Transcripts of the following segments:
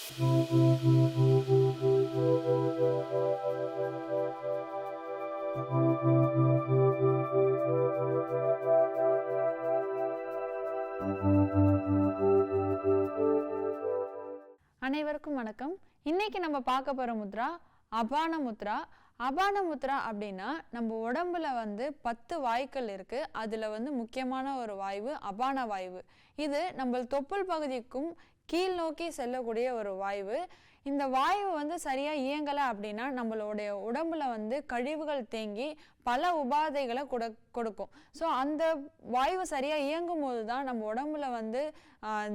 அனைவருக்கும் வணக்கம். இன்னைக்கு நம்ம பார்க்க போற முத்ரா அபான முத்ரா. அபான முத்ரா அப்படின்னா நம்ம உடம்புல 10 வாயுக்கள் இருக்கு. அதுல முக்கியமான ஒரு வாயு அபான வாயு. இது நம்ம தொப்புள் பகுதிக்கும் கீழ் நோக்கி செல்லக்கூடிய ஒரு வாயு. இந்த வாயு சரியா இயங்கலை அப்படின்னா நம்மளுடைய உடம்புல கழிவுகள் தேங்கி பல உபாதைகளை கொடுக்கும். ஸோ அந்த வாயு சரியா இயங்கும் போது தான் நம்ம உடம்புல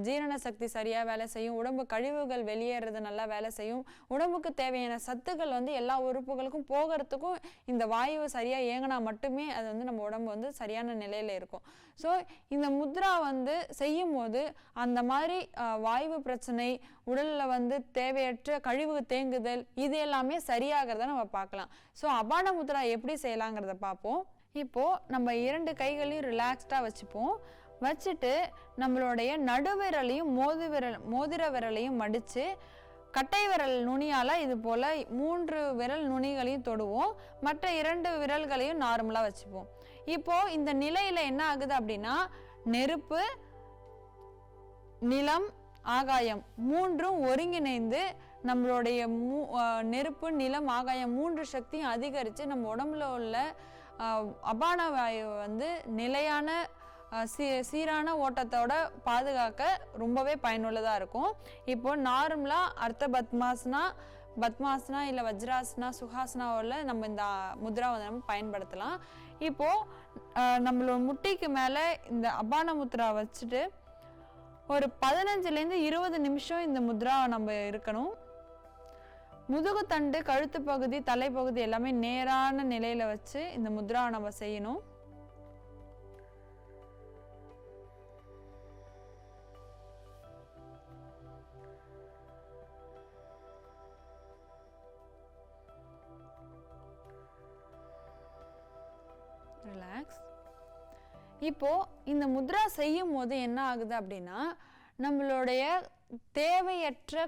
ஜீரண சக்தி சரியா வேலை செய்யும், உடம்பு கழிவுகள் வெளியேறது நல்லா வேலை செய்யும், உடம்புக்கு தேவையான சத்துக்கள் எல்லா உறுப்புகளுக்கும் போகிறதுக்கும் இந்த வாயு சரியா இயங்கினா மட்டுமே அது நம்ம உடம்பு சரியான நிலையில இருக்கும். ஸோ இந்த முத்ரா செய்யும் போது அந்த மாதிரி வாயு பிரச்சனை, உடல்ல தேவையற்ற கழிவு தேங்குதல், இது எல்லாமே சரியாகிறத நம்ம பார்க்கலாம். ஸோ அபான முத்ரா எப்படி செய்யலாங்கிறத பார்ப்போம். இப்போ நம்ம 2 கைகளையும் ரிலாக்ஸ்டா வச்சுப்போம். வச்சுட்டு நம்மளுடைய நடுவிரலையும் மோதிர விரலையும் மடிச்சு கட்டை விரல் நுனியால இது போல 3 விரல் நுனிகளையும் தொடுவோம். மற்ற 2 விரல்களையும் நார்மலா வச்சுப்போம். இப்போ இந்த நிலையில என்ன ஆகுது அப்படின்னா, நெருப்பு, நிலம், ஆகாயம் 3ம் ஒருங்கிணைந்து நம்மளுடைய நெருப்பு, நிலம், ஆகாயம் 3 சக்தியும் அதிகரித்து நம்ம உடம்புல உள்ள அபான வாயு நிலையான சீரான ஓட்டத்தோட பாதுகாக்க ரொம்பவே பயனுள்ளதாக இருக்கும். இப்போ நார்மலாக அர்த்த பத்மாசனா இல்லை வஜ்ராசனா, சுகாசனாவில் நம்ம இந்த முத்ரா நம்ம பயன்படுத்தலாம். இப்போது நம்மளோட முட்டிக்கு மேலே இந்த அபான முத்ரா வச்சுட்டு ஒரு 15லேருந்து 20 நிமிஷம் இந்த முத்ரா நம்ம இருக்கணும். முதுகுத்தண்டு, கழுத்து பகுதி, தலைப்பகுதி எல்லாமே நேரான நிலையில வச்சு இந்த முத்ரா நம்ம செய்யணும். ரிலாக்ஸ். இப்போ இந்த முத்ரா செய்யும் போது என்ன ஆகுது அப்படின்னா, நம்மளுடைய தேவையற்ற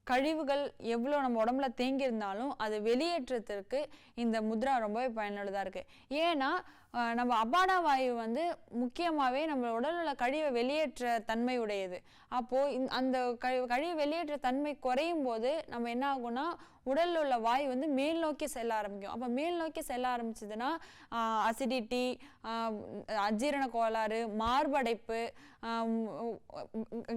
கழிவுகள் எவ்வளோ நம்ம உடம்புல தேங்கி இருந்தாலும் அது வெளியேற்றத்திற்கு இந்த முத்ரா ரொம்பவே பயனுள்ளதாக இருக்குது. ஏன்னா நம்ம அபான வாயு முக்கியமாகவே நம்ம உடலில் கழிவை வெளியேற்ற தன்மை உடையது. அப்போது அந்த கழிவு வெளியேற்ற தன்மை குறையும் போது நம்ம என்ன ஆகும்னா, உடலில் உள்ள வாயு மேல் நோக்கி செல்ல ஆரம்பிக்கும். அப்போ மேல் நோக்கி செல்ல ஆரம்பிச்சதுன்னா அசிடிட்டி, அஜீரண கோளாறு, மார்படைப்பு,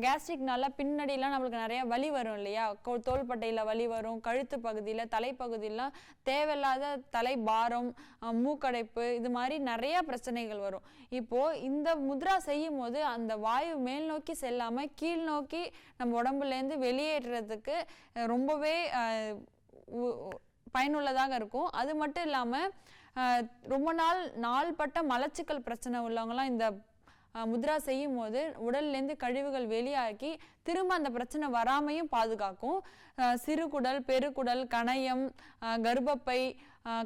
கேஸ்ட்ரிக்னால பின்னாடிலாம் நம்மளுக்கு நிறைய வலி வரும் இல்லையா, தோள்பட்டையில் வலி வரும், கழுத்து பகுதியில், தலைப்பகுதியெலாம் தேவையில்லாத தலை பாரம், மூக்கடைப்பு, இது மாதிரி நிறைய பிரச்சனைகள் வரும். இப்போது இந்த முத்ரா செய்யும் போது அந்த வாயு மேல் நோக்கி செல்லாமல் கீழ் நோக்கி நம்ம உடம்புலேருந்து வெளியேற்றுறதுக்கு ரொம்பவே பயனுள்ளதாக இருக்கும். அது மட்டும் இல்லாமல் ரொம்ப நாள்பட்ட மலச்சிக்கல் பிரச்சனை உள்ளவங்களாம் இந்த முத்ரா செய்யும் போது உடல்லேருந்து கழிவுகள் வெளியாக்கி திரும்ப அந்த பிரச்சனை வராமையும் பாதுகாக்கும். சிறுகுடல், பெருக்குடல், கணையம், கர்ப்பப்பை,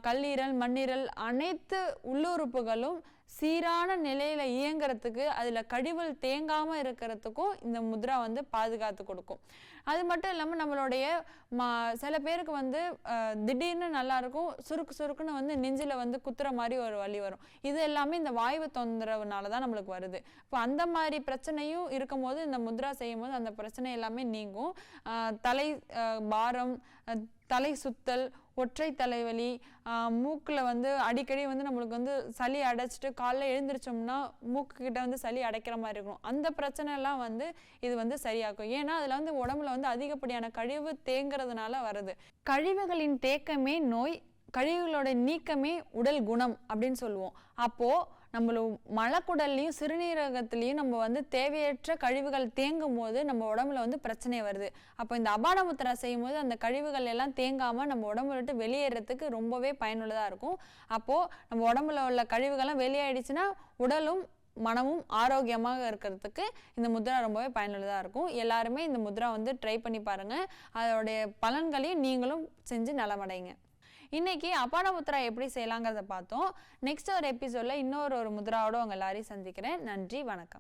கல்லீரல், மண்ணீரல் அனைத்து உள்ளுறுப்புகளும் சீரான நிலையில இயங்கிறதுக்கு, அதுல கழிவுகள் தேங்காம இருக்கிறதுக்கும் இந்த முத்ரா பாதுகாத்து கொடுக்கும். அது மட்டும் இல்லாமல் நம்மளுடைய சில பேருக்கு திடீர்னு நல்லா இருக்கும், சுருக்குன்னு நெஞ்சில் குத்துற மாதிரி ஒரு வலி வரும். இது எல்லாமே இந்த வாயு தொந்தரவுனால தான் நம்மளுக்கு வருது. இப்போ அந்த மாதிரி பிரச்சனையும் இருக்கும் போது இந்த முத்ரா செய்யும் போது அந்த பிரச்சனை எல்லாமே நீங்கும். தலை பாரம், தலை சுத்தல், ஒற்றை தலைவலி, மூக்கில் அடிக்கடி நம்மளுக்கு சளி அடைச்சிட்டு காலைல எழுந்திரிச்சோம்னா மூக்கு கிட்ட சளி அடைக்கிற மாதிரி இருக்கும். அந்த பிரச்சனை எல்லாம் இது சரியாக்கும். ஏன்னா அதுல உடம்புல அதிகப்படியான கழிவு தேங்கிறதுனால வருது. கழிவுகளின் தேக்கமே நோய், கழிவுகளோட நீக்கமே உடல் குணம் அப்படின்னு சொல்லுவோம். அப்போ நம்மள மலக்குடல்லையும் சிறுநீரகத்திலையும் நம்ம தேவையற்ற கழிவுகள் தேங்கும் போது நம்ம உடம்புல பிரச்சனை வருது. அப்போ இந்த அபான முத்ரா செய்யும் போது அந்த கழிவுகள் எல்லாம் தேங்காம நம்ம உடம்புல விட்டு வெளியேறதுக்கு ரொம்பவே பயனுள்ளதா இருக்கும். அப்போ நம்ம உடம்புல உள்ள கழிவுகள்லாம் வெளியேறிச்சுன்னா உடலும் மனமும் ஆரோக்கியமாக இருக்கிறதுக்கு இந்த முத்ரா ரொம்பவே பயனுள்ளதாக இருக்கும். எல்லாருமே இந்த முத்ரா ட்ரை பண்ணி பாருங்க. அதோடைய பலன்களையும் நீங்களும் செஞ்சு நலமடைங்க. இன்னைக்கு அபான முத்ரா எப்படி செய்யலாங்கிறத பார்த்தோம். நெக்ஸ்ட் ஒரு எபிசோட்ல இன்னொரு முத்ராவோட உங்க எல்லாரையும் சந்திக்கிறேன். நன்றி, வணக்கம்.